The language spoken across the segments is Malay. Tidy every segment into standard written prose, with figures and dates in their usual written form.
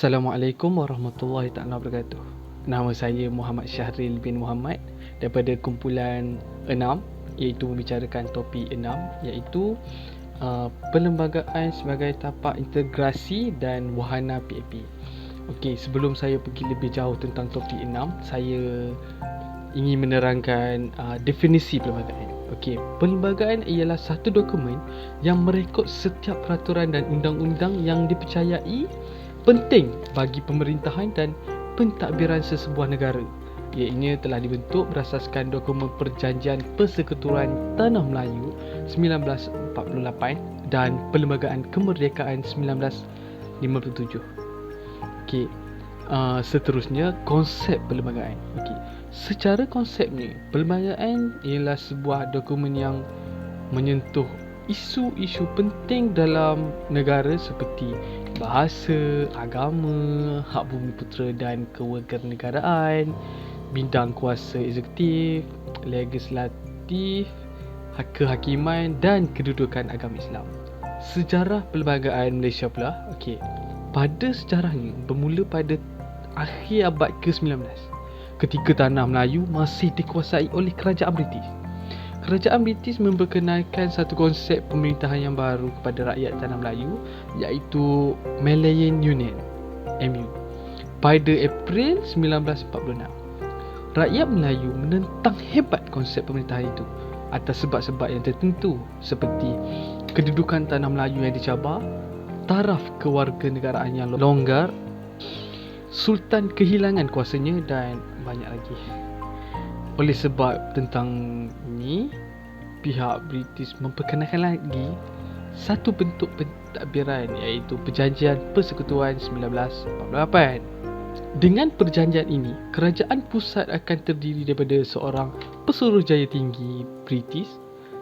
Assalamualaikum warahmatullahi taala wabarakatuh. Nama saya Muhammad Syahril bin Muhammad daripada kumpulan 6, iaitu membicarakan topik 6, iaitu perlembagaan sebagai tapak integrasi dan wahana PAP. Okey, sebelum saya pergi lebih jauh tentang topik 6, saya ingin menerangkan definisi perlembagaan. Okey, perlembagaan ialah satu dokumen yang merekod setiap peraturan dan undang-undang yang dipercayai penting bagi pemerintahan dan pentadbiran sesebuah negara. Ianya telah dibentuk berasaskan dokumen Perjanjian Persekutuan Tanah Melayu 1948 dan Perlembagaan Kemerdekaan 1957. Okey, seterusnya konsep perlembagaan. Okey, secara konsepnya, perlembagaan ialah sebuah dokumen yang menyentuh isu-isu penting dalam negara seperti bahasa, agama, hak bumi putera dan kewarganegaraan, bidang kuasa eksekutif, legislatif, kehakiman dan kedudukan agama Islam. Sejarah perlembagaan Malaysia pula, okey. Pada sejarahnya bermula pada akhir abad ke-19 ketika tanah Melayu masih dikuasai oleh kerajaan British. Kerajaan British memperkenalkan satu konsep pemerintahan yang baru kepada rakyat tanah Melayu, iaitu Malayan Union (MU) pada April 1946. Rakyat Melayu menentang hebat konsep pemerintahan itu atas sebab-sebab yang tertentu seperti kedudukan tanah Melayu yang dicabar, taraf kewarganegaraan yang longgar, Sultan kehilangan kuasanya dan banyak lagi. Oleh sebab tentang ini, pihak British memperkenalkan lagi satu bentuk pentadbiran, iaitu Perjanjian Persekutuan 1948. Dengan perjanjian ini, kerajaan pusat akan terdiri daripada seorang pesuruhjaya tinggi British,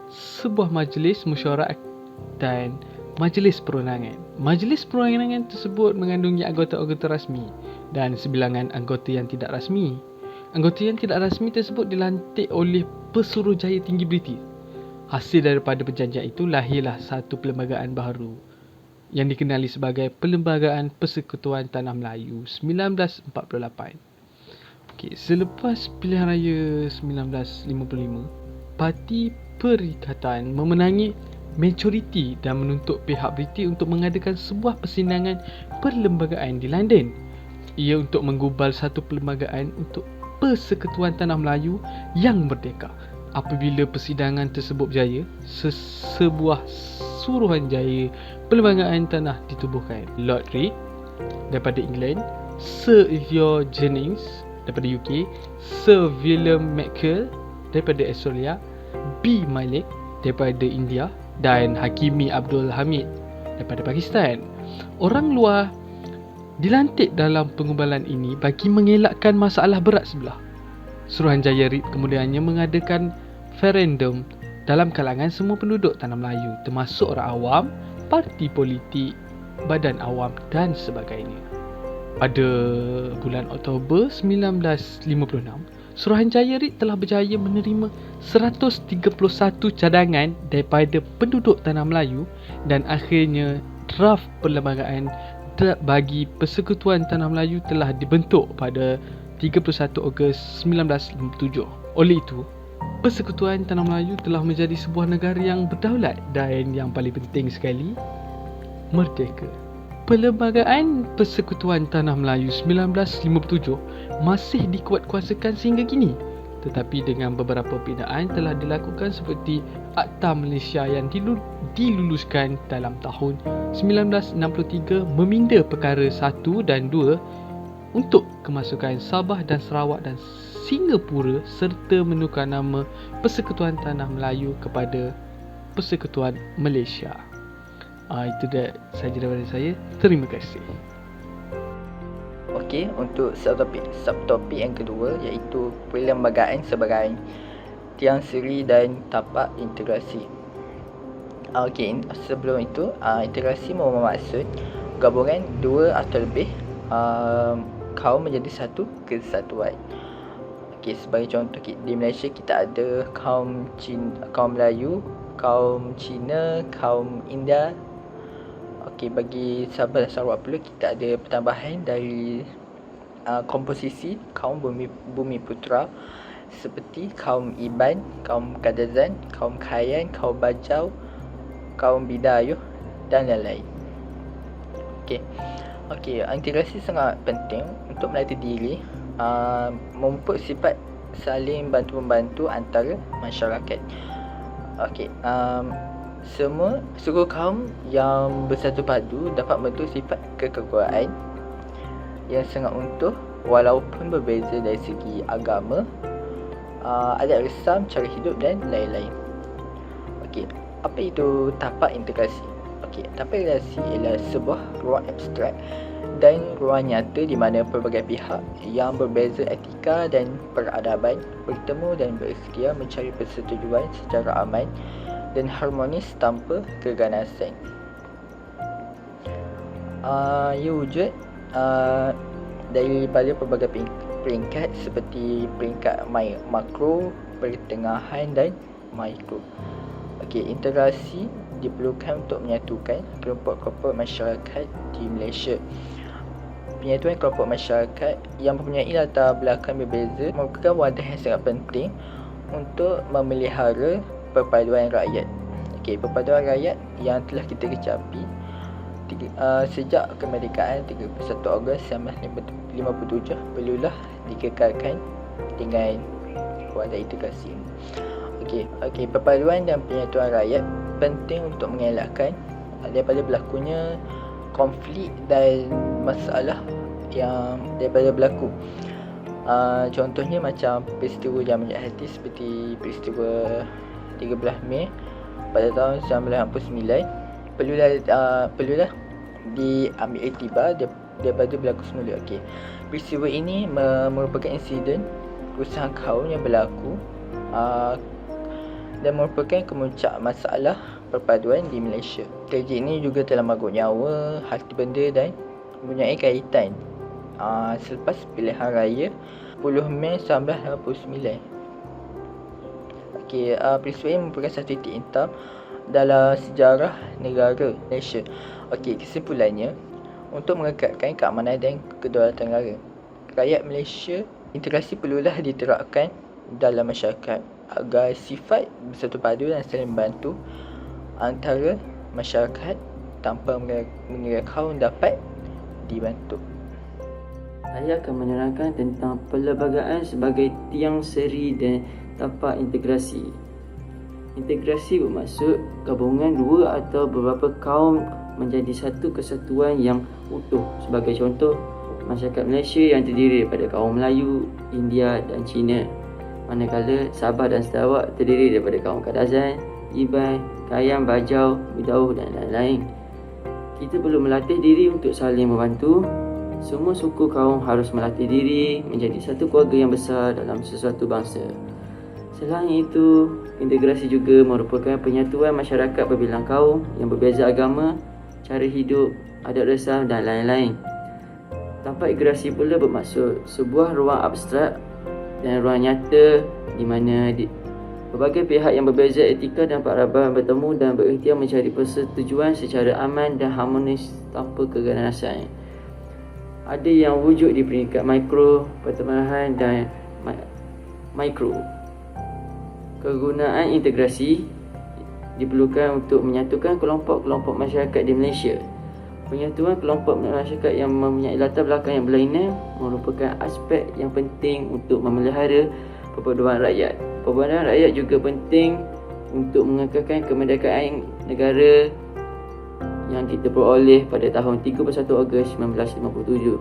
sebuah majlis mesyuarat dan majlis perundangan. Majlis perundangan tersebut mengandungi anggota-anggota rasmi dan sebilangan anggota yang tidak rasmi. Anggota yang tidak rasmi tersebut dilantik oleh pesuruhjaya tinggi British. Hasil daripada perjanjian itu lahirlah satu perlembagaan baru yang dikenali sebagai Perlembagaan Persekutuan Tanah Melayu 1948. Okey, selepas pilihan raya 1955, Parti Perikatan memenangi majoriti dan menuntut pihak British untuk mengadakan sebuah persidangan perlembagaan di London. Ia untuk menggubal satu perlembagaan untuk Persekutuan Tanah Melayu yang merdeka. Apabila persidangan tersebut berjaya, sebuah suruhanjaya perlembagaan tanah ditubuhkan. Lord Reed daripada England, Sir Theo Jennings daripada UK, Sir William McKell daripada Australia, B. Malik daripada India dan Hakimi Abdul Hamid daripada Pakistan. Orang luar dilantik dalam penggubalan ini bagi mengelakkan masalah berat sebelah. Suruhanjaya Reed kemudiannya mengadakan referendum dalam kalangan semua penduduk tanah Melayu, termasuk orang awam, parti politik, badan awam dan sebagainya. Pada bulan Oktober 1956, Suruhanjaya Reed telah berjaya menerima 131 cadangan daripada penduduk tanah Melayu dan akhirnya draft perlembagaan bagi Persekutuan Tanah Melayu telah dibentuk pada 31 Ogos 1957. Oleh itu, Persekutuan Tanah Melayu telah menjadi sebuah negara yang berdaulat dan yang paling penting sekali, merdeka. Perlembagaan Persekutuan Tanah Melayu 1957 masih dikuatkuasakan sehingga kini, tetapi dengan beberapa pembinaan telah dilakukan seperti Akta Malaysia yang diluluskan dalam tahun 1963 meminda perkara 1 dan 2 untuk kemasukan Sabah dan Sarawak dan Singapura serta menukar nama Persekutuan Tanah Melayu kepada Persekutuan Malaysia. Itu dah sahaja daripada saya. Terima kasih. Okey, untuk subtopik yang kedua, iaitu perlembagaan sebagai tiang seri dan tapak integrasi. Okey, sebelum itu, integrasi bermaksud gabungan dua atau lebih kaum menjadi satu kesatuan. Okey, sebagai contoh, di Malaysia kita ada kaum Melayu, kaum Cina, kaum India, Okey, bagi Sabah dan Sarawak pula kita ada pertambahan dari komposisi kaum Bumi Putera seperti kaum Iban, kaum Kadazan, kaum Kayan, kaum Bajau, kaum Bidayuh dan lain-lain. Okey, integrasi sangat penting untuk melatih diri memupuk sifat saling bantu-membantu antara masyarakat. Okey, seluruh kaum yang bersatu padu dapat membentuk sifat kekeluargaan yang sangat utuh walaupun berbeza dari segi agama, adat resam, cara hidup dan lain-lain. Okey, apa itu tapak integrasi? Okey, tapak integrasi ialah sebuah ruang abstrak dan ruang nyata di mana pelbagai pihak yang berbeza etika dan peradaban bertemu dan bersedia mencari persetujuan secara aman dan harmonis tanpa keganasan. Ia wujud daripada pelbagai peringkat seperti peringkat makro, pertengahan dan mikro. Okey, integrasi diperlukan untuk menyatukan kelompok-kelompok masyarakat di Malaysia. Penyatuan kelompok masyarakat yang mempunyai latar belakang berbeza merupakan wadah yang sangat penting untuk memelihara perpaduan rakyat. Okey, perpaduan rakyat yang telah kita kecapi sejak kemerdekaan 31 Ogos 1957 perlulah dikekalkan dengan wadah integrasi. Okey, perpaduan dan penyatuan rakyat penting untuk mengelakkan daripada berlakunya konflik dan masalah yang daripada berlaku. Contohnya macam peristiwa yang menyakit hati seperti peristiwa 13 Mei pada tahun 1969 perlulah diambil iktibar daripada berlaku semula. Okey, peristiwa ini merupakan insiden kerusakan kaum yang berlaku dan merupakan kemuncak masalah perpaduan di Malaysia. Tragedi ini juga telah merenggut nyawa, harta benda dan mempunyai kaitan selepas pilihan raya 10 Mei 1989. Okey, peristiwa ini merupakan satu titik hitam dalam sejarah negara Malaysia. Okey, kesimpulannya, untuk mengekalkan keamanan dan kedaulatan negara, rakyat Malaysia, integrasi perlulah diterapkan dalam masyarakat agar sifat bersatu padu dan saling membantu antara masyarakat tanpa mengira kaum dapat dibantu. Saya akan menerangkan tentang perlembagaan sebagai tiang seri dan tapak integrasi. Integrasi bermaksud gabungan dua atau beberapa kaum menjadi satu kesatuan yang utuh. Sebagai contoh, masyarakat Malaysia yang terdiri daripada kaum Melayu, India dan Cina. Manakala Sabah dan Sarawak terdiri daripada kaum Kadazan, Iban, Kayan, Bajau, Bidayuh dan lain-lain. Kita perlu melatih diri untuk saling membantu. Semua suku kaum harus melatih diri menjadi satu keluarga yang besar dalam sesuatu bangsa. Selain itu, integrasi juga merupakan penyatuan masyarakat berbilang kaum yang berbeza agama, cara hidup, adat resam dan lain-lain. Tapak integrasi pula bermaksud sebuah ruang abstrak dan ruang nyata di mana berbagai pihak yang berbeza etika dan peradaban bertemu dan berikhtiar mencari persetujuan secara aman dan harmonis tanpa keganasan. Ada yang wujud di peringkat mikro, pertengahan dan mikro. Kegunaan integrasi diperlukan untuk menyatukan kelompok-kelompok masyarakat di Malaysia. Penyatuan kelompok masyarakat yang mempunyai latar belakang yang berlainan merupakan aspek yang penting untuk memelihara perpaduan rakyat. Perpaduan rakyat juga penting untuk mengekalkan kemerdekaan negara yang kita peroleh pada tahun 31 Ogos 1957.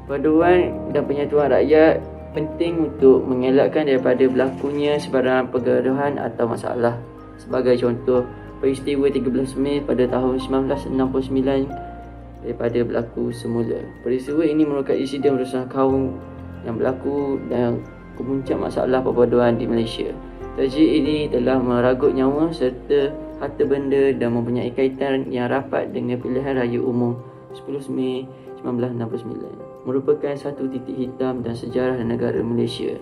Perpaduan dan penyatuan rakyat penting untuk mengelakkan daripada berlakunya sebarang pergaduhan atau masalah. Sebagai contoh, peristiwa 13 Mei pada tahun 1969 daripada berlaku semula. Peristiwa ini merupakan insiden kerusakan kaum yang berlaku dan kemuncak masalah perpaduan di Malaysia. Tragedi ini telah meragut nyawa serta harta benda dan mempunyai kaitan yang rapat dengan pilihan raya umum 10 Mei 1969. Merupakan satu titik hitam dan sejarah negara Malaysia.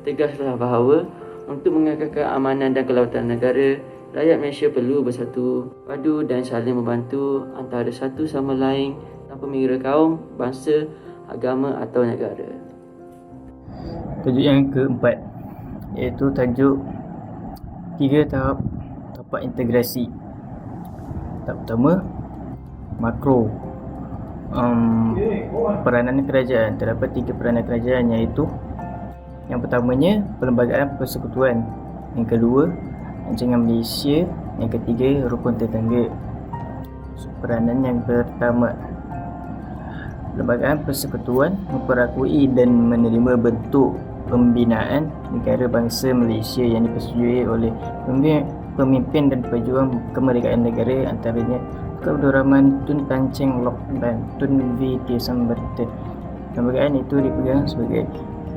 Tegaslah bahawa untuk mengekalkan amanan dan kedaulatan negara, Rakyat Malaysia perlu bersatu padu dan saling membantu antara satu sama lain tanpa mengira kaum, bangsa, agama atau negara. Tajuk yang keempat iaitu tajuk 3 tapak integrasi. Tahap pertama, makro. Peranan kerajaan. Terdapat 3 peranan kerajaan, iaitu yang pertamanya Perlembagaan Persekutuan, yang kedua Rancangan Malaysia, yang ketiga Rukun Tetangga. Peranan yang pertama, Perlembagaan Persekutuan memperakui dan menerima bentuk pembinaan negara bangsa Malaysia yang dipersetujui oleh pemimpin dan pejuang kemerdekaan negara, antaranya Tun Abdul Rahman, Tun Tan Cheng Lock dan Tun V. T. Samberton. Perlembagaan itu dipegang sebagai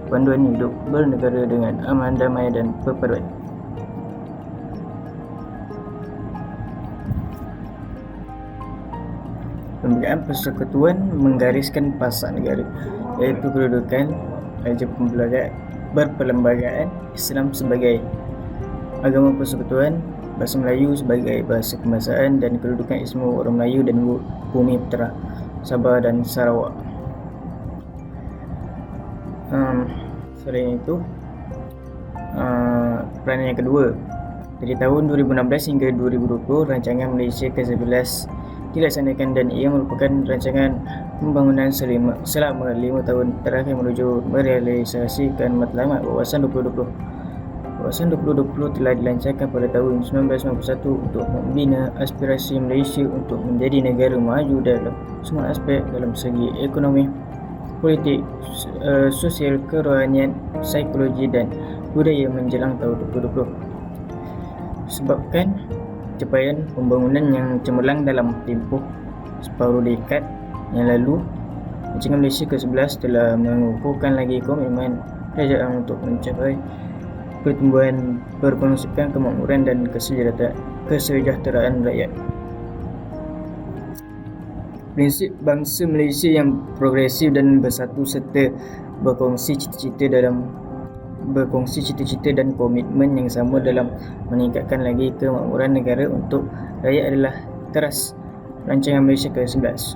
panduan hidup bernegara dengan aman, damai dan perpaduan. Perlembagaan Persekutuan menggariskan pasak negara, iaitu kedudukan Raja Berperlembagaan Islam sebagai agama persekutuan, bahasa Melayu sebagai bahasa kebangsaan dan kedudukan istimewa orang Melayu dan Bumi Putera, Sabah dan Sarawak. Selain itu, peranan yang kedua, dari tahun 2016 hingga 2020 Rancangan Malaysia ke-11 dilaksanakan dan ia merupakan rancangan pembangunan selama 5 tahun terakhir menuju merealisasikan matlamat Wawasan 2020. Wawasan 2020 telah dilancarkan pada tahun 1991 untuk membina aspirasi Malaysia untuk menjadi negara maju dalam semua aspek dalam segi ekonomi, politik, sosial, kerohanian, psikologi dan budaya menjelang tahun 2020. Sebabkan capaian pembangunan yang cemerlang dalam tempoh separuh dekad yang lalu, Rancangan Malaysia ke-11 telah mengukuhkan lagi komitmen kerajaan untuk mencapai pertumbuhan berkonsepkan kemakmuran dan kesejahteraan rakyat. Prinsip bangsa Malaysia yang progresif dan bersatu serta berkongsi cita-cita dan komitmen yang sama dalam meningkatkan lagi kemakmuran negara untuk rakyat adalah teras Rancangan Malaysia ke-11.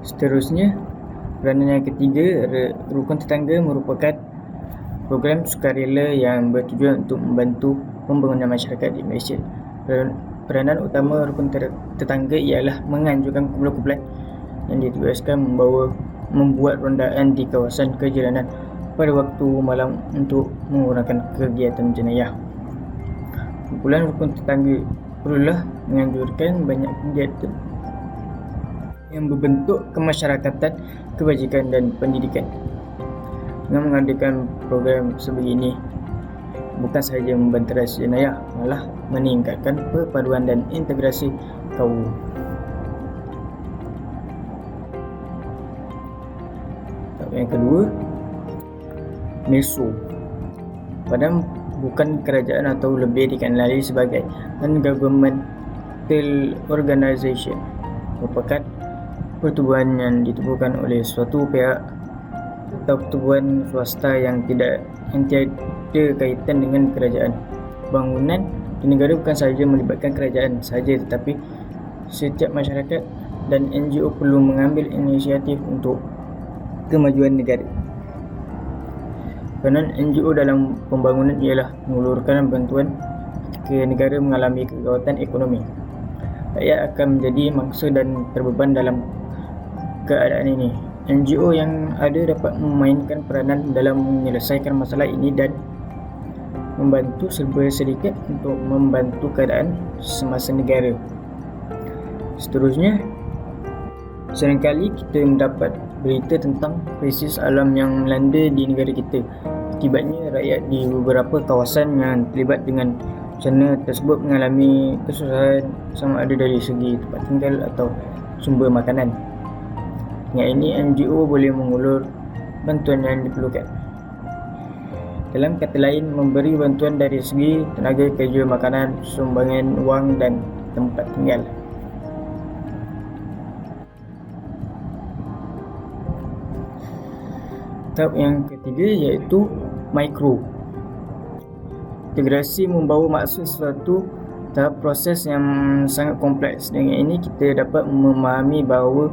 Seterusnya, peranan yang ketiga, Rukun Tetangga merupakan program sukarela yang bertujuan untuk membantu pembangunan masyarakat di Malaysia. Peranan utama Rukun Tetangga ialah menganjurkan kumpulan-kumpulan yang ditugaskan membuat rondaan di kawasan kejiranan pada waktu malam untuk mengurangkan kegiatan jenayah. Kumpulan Rukun Tetangga perlulah menganjurkan banyak kegiatan yang berbentuk kemasyarakatan, kebajikan dan pendidikan. Dengan mengadakan program sebegini, bukan sahaja membanteras jenayah, malah meningkatkan perpaduan dan integrasi kaum. Yang kedua, MESO. Padahal bukan kerajaan atau lebih dikenali sebagai non-governmental organization, merupakan pertubuhan yang ditubuhkan oleh suatu pihak atau pertubuhan swasta yang tiada kaitan dengan kerajaan. Bangunan di negara bukan sahaja melibatkan kerajaan sahaja, tetapi setiap masyarakat dan NGO perlu mengambil inisiatif untuk kemajuan negara. Peranan NGO dalam pembangunan ialah mengulurkan bantuan ketika negara mengalami kegawatan ekonomi. Rakyat akan menjadi mangsa dan terbeban dalam keadaan ini. NGO yang ada dapat memainkan peranan dalam menyelesaikan masalah ini dan membantu serba sedikit untuk membantu keadaan semasa negara. Seterusnya, seringkali kita mendapat berita tentang krisis alam yang melanda di negara kita. Akibatnya, rakyat di beberapa kawasan yang terlibat dengan bencana tersebut mengalami kesusahan sama ada dari segi tempat tinggal atau sumber makanan. Dengan ini, NGO boleh mengulur bantuan yang diperlukan. Dalam kata lain, memberi bantuan dari segi tenaga kerja, makanan, sumbangan wang dan tempat tinggal. Tahap yang ketiga iaitu mikro. Integrasi membawa maksud sesuatu tahap proses yang sangat kompleks. Dengan ini kita dapat memahami bahawa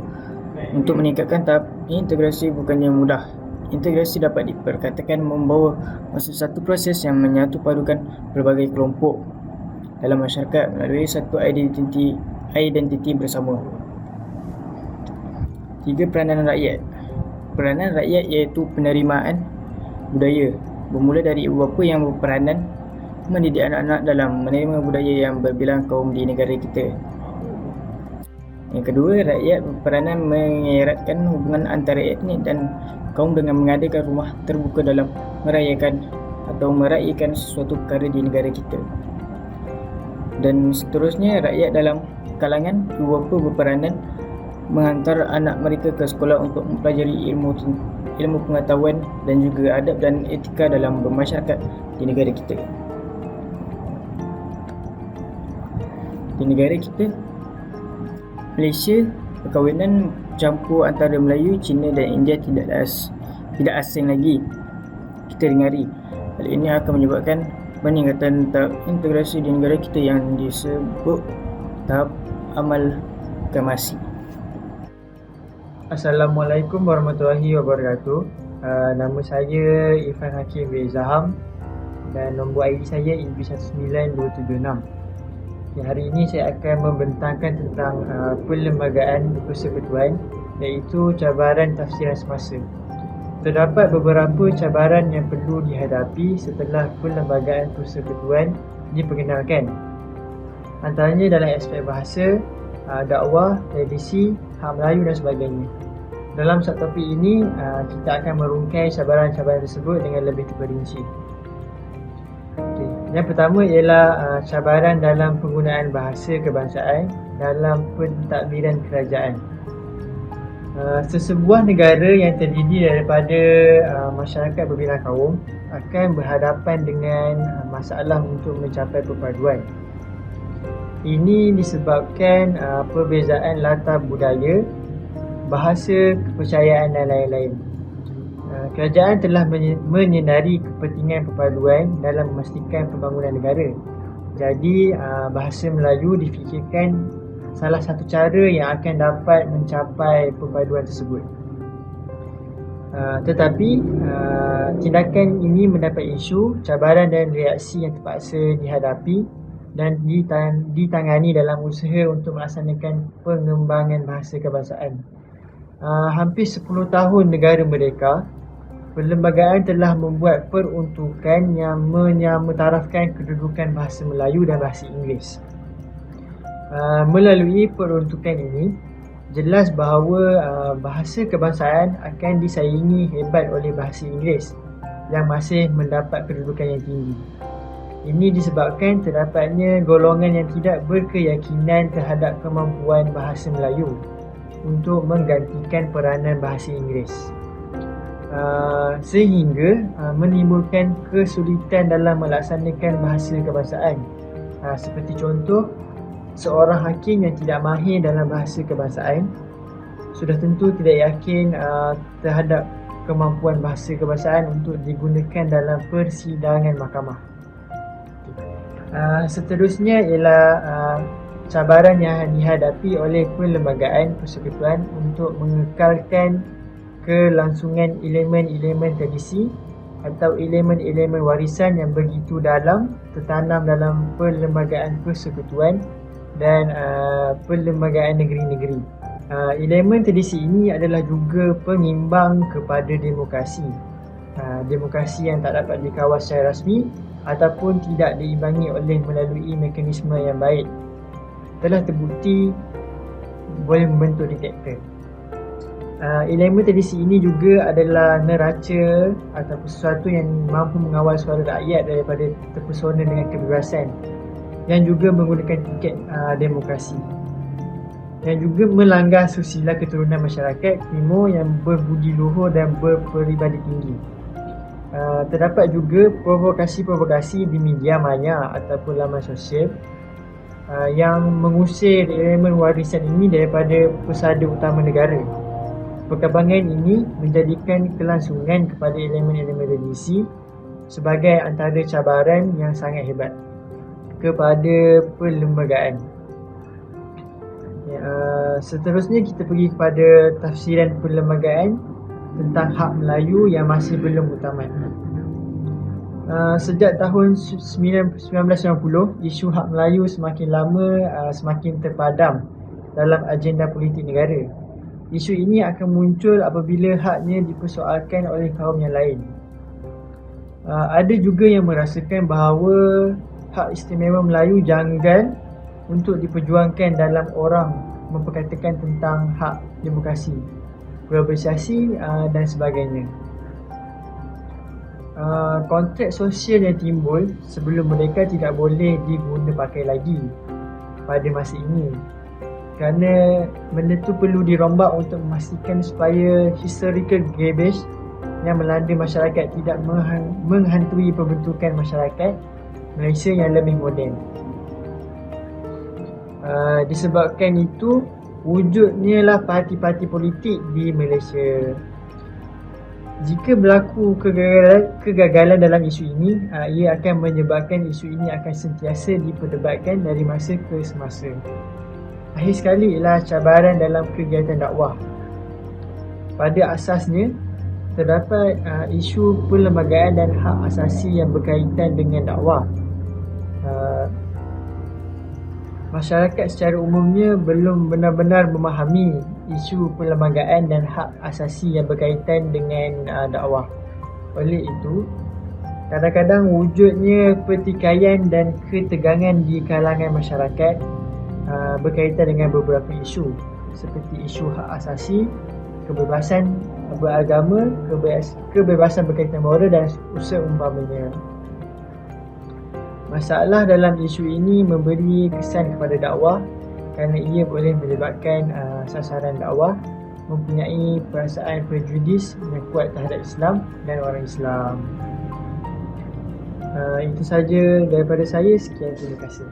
untuk meningkatkan tahap integrasi bukannya mudah. Integrasi dapat diperkatakan membawa maksud satu proses yang menyatu padukan berbagai kelompok dalam masyarakat melalui satu identiti bersama. 3. Peranan rakyat. Peranan rakyat iaitu penerimaan budaya, bermula dari ibu bapa yang berperanan mendidik anak-anak dalam menerima budaya yang berbilang kaum di negara kita. Yang kedua, rakyat berperanan mengeratkan hubungan antara etnik dan kaum dengan mengadakan rumah terbuka dalam merayakan sesuatu perkara di negara kita. Dan seterusnya, rakyat dalam kalangan ibu bapa berperanan menghantar anak mereka ke sekolah untuk mempelajari ilmu pengetahuan dan juga adab dan etika dalam bermasyarakat di negara kita. Di negara kita, Malaysia, perkahwinan campur antara Melayu, Cina dan India tidak asing lagi kita dengari. Hal ini akan menyebabkan peningkatan tahap integrasi di negara kita yang disebut tahap amalgamasi. Assalamualaikum warahmatullahi wabarakatuh. Nama saya Irfan Hakim bin Zaham dan nombor ID saya EB19276. Hari ini saya akan membentangkan tentang perlembagaan persekutuan, iaitu cabaran tafsiran semasa. Terdapat beberapa cabaran yang perlu dihadapi setelah perlembagaan persekutuan diperkenalkan. Antaranya dalam aspek bahasa, dakwah, tradisi, hak Melayu dan sebagainya. Dalam subtopik ini, kita akan merungkai cabaran-cabaran tersebut dengan lebih terperinci. Yang pertama ialah cabaran dalam penggunaan bahasa kebangsaan dalam pentadbiran kerajaan. Sesebuah negara yang terdiri daripada masyarakat berbilang kaum akan berhadapan dengan masalah untuk mencapai perpaduan. Ini disebabkan perbezaan latar budaya, bahasa, kepercayaan dan lain-lain. Kerajaan telah menyedari kepentingan perpaduan dalam memastikan pembangunan negara. Jadi, bahasa Melayu difikirkan salah satu cara yang akan dapat mencapai perpaduan tersebut. Tetapi, tindakan ini mendapat isu, cabaran dan reaksi yang terpaksa dihadapi dan ditangani dalam usaha untuk melaksanakan pengembangan bahasa kebangsaan. Hampir 10 tahun negara merdeka, perlembagaan telah membuat peruntukan yang menyamatarafkan kedudukan bahasa Melayu dan bahasa Inggeris. Melalui peruntukan ini, jelas bahawa bahasa kebangsaan akan disaingi hebat oleh bahasa Inggeris yang masih mendapat kedudukan yang tinggi. Ini disebabkan terdapatnya golongan yang tidak berkeyakinan terhadap kemampuan bahasa Melayu untuk menggantikan peranan bahasa Inggeris. Sehingga menimbulkan kesulitan dalam melaksanakan bahasa kebangsaan. Seperti contoh, seorang hakim yang tidak mahir dalam bahasa kebangsaan sudah tentu tidak yakin terhadap kemampuan bahasa kebangsaan untuk digunakan dalam persidangan mahkamah. Seterusnya ialah cabaran yang dihadapi oleh perlembagaan persekutuan untuk mengekalkan kelangsungan elemen-elemen tradisi atau elemen-elemen warisan yang begitu dalam tertanam dalam perlembagaan persekutuan dan perlembagaan negeri-negeri. Elemen tradisi ini adalah juga pengimbang kepada demokrasi. Demokrasi yang tak dapat dikawal secara rasmi ataupun tidak diimbangi oleh melalui mekanisme yang baik telah terbukti boleh membentuk diktator. Elemen tradisi ini juga adalah neraca atau sesuatu yang mampu mengawal suara rakyat daripada terpesona dengan kebebasan yang juga menggunakan tiket demokrasi, yang juga melanggar susila keturunan masyarakat Timur yang berbudi luhur dan berperibadi tinggi. Terdapat juga provokasi-provokasi di media maya ataupun laman sosial yang mengusir elemen warisan ini daripada pesada utama negara. Perkembangan ini menjadikan kelangsungan kepada elemen-elemen tradisi sebagai antara cabaran yang sangat hebat kepada perlembagaan. Seterusnya kita pergi kepada tafsiran perlembagaan tentang hak Melayu yang masih belum utamat. Sejak tahun 1990, isu hak Melayu semakin lama semakin terpadam dalam agenda politik negara. Isu ini akan muncul apabila haknya dipersoalkan oleh kaum yang lain. Ada juga yang merasakan bahawa hak istimewa Melayu janggal untuk diperjuangkan dalam orang memperkatakan tentang hak demokrasi, globalisasi dan sebagainya. Konteks sosial yang timbul sebelum merdeka tidak boleh diguna pakai lagi pada masa ini, kerana benda tu perlu dirombak untuk memastikan supaya historical garbage yang melanda masyarakat tidak menghantui pembentukan masyarakat Malaysia yang lebih moden. Disebabkan itu, wujudnya lah parti-parti politik di Malaysia. Jika berlaku kegagalan dalam isu ini, ia akan menyebabkan isu ini akan sentiasa diperdebatkan dari masa ke semasa. Akhir sekali ialah cabaran dalam kegiatan dakwah. Pada asasnya, terdapat isu perlembagaan dan hak asasi yang berkaitan dengan dakwah. Masyarakat secara umumnya belum benar-benar memahami isu perlembagaan dan hak asasi yang berkaitan dengan dakwah. Oleh itu, kadang-kadang wujudnya pertikaian dan ketegangan di kalangan masyarakat berkaitan dengan beberapa isu seperti isu hak asasi, kebebasan beragama, kebebasan berkaitan moral dan seumpamanya. Masalah dalam isu ini memberi kesan kepada dakwah kerana ia boleh menyebabkan sasaran dakwah mempunyai perasaan prejudis yang kuat terhadap Islam dan orang Islam. Itu saja daripada saya. Sekian, terima kasih.